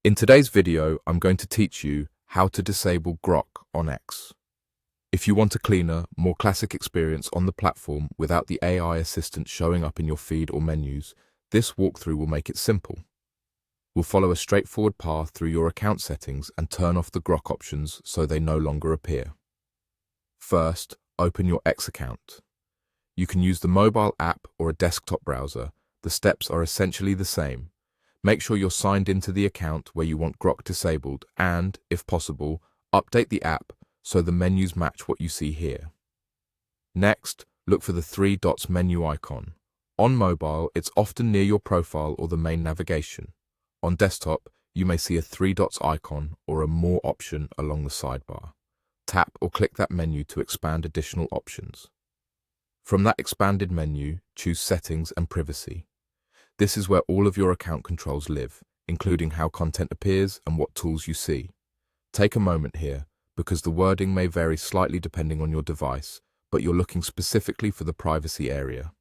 In today's video, I'm going to teach you how to disable Grok on X. If you want a cleaner, more classic experience on the platform without the AI assistant showing up in your feed or menus, this walkthrough will make it simple. We'll follow a straightforward path through your account settings and turn off the Grok options so they no longer appear. First, open your X account. You can use the mobile app or a desktop browser. The steps are essentially the same. Make sure you're signed into the account where you want Grok disabled and, if possible, update the app so the menus match what you see here. Next, look for the three dots menu icon. On mobile, it's often near your profile or the main navigation. On desktop, you may see a three dots icon or a More option along the sidebar. Tap or click that menu to expand additional options. From that expanded menu, choose Settings and Privacy. This is where all of your account controls live, including how content appears and what tools you see. Take a moment here, because the wording may vary slightly depending on your device, but you're looking specifically for the privacy area.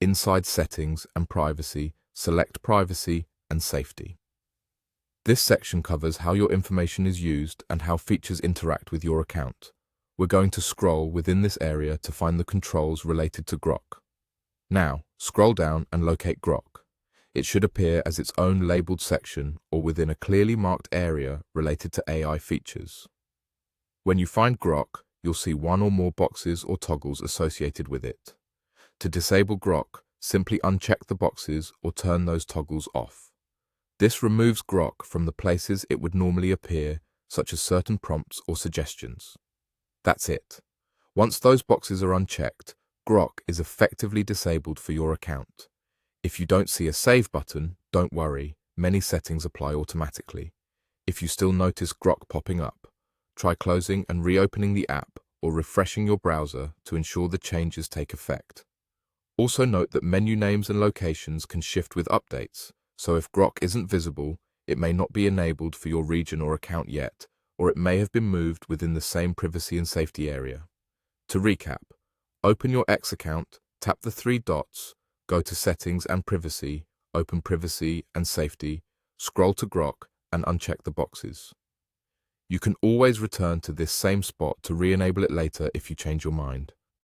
Inside Settings and Privacy, select Privacy and Safety. This section covers how your information is used and how features interact with your account. We're going to scroll within this area to find the controls related to Grok. Now, scroll down and locate Grok. It should appear as its own labeled section or within a clearly marked area related to AI features. When you find Grok, you'll see one or more boxes or toggles associated with it. To disable Grok, simply uncheck the boxes or turn those toggles off. This removes Grok from the places it would normally appear, such as certain prompts or suggestions. That's it. Once those boxes are unchecked, Grok is effectively disabled for your account. If you don't see a Save button, don't worry, many settings apply automatically. If you still notice Grok popping up, try closing and reopening the app or refreshing your browser to ensure the changes take effect. Also note that menu names and locations can shift with updates, so if Grok isn't visible, it may not be enabled for your region or account yet, or it may have been moved within the same privacy and safety area. To recap, open your X account, tap the three dots, go to Settings and Privacy, open Privacy and Safety, scroll to Grok and uncheck the boxes. You can always return to this same spot to re-enable it later if you change your mind.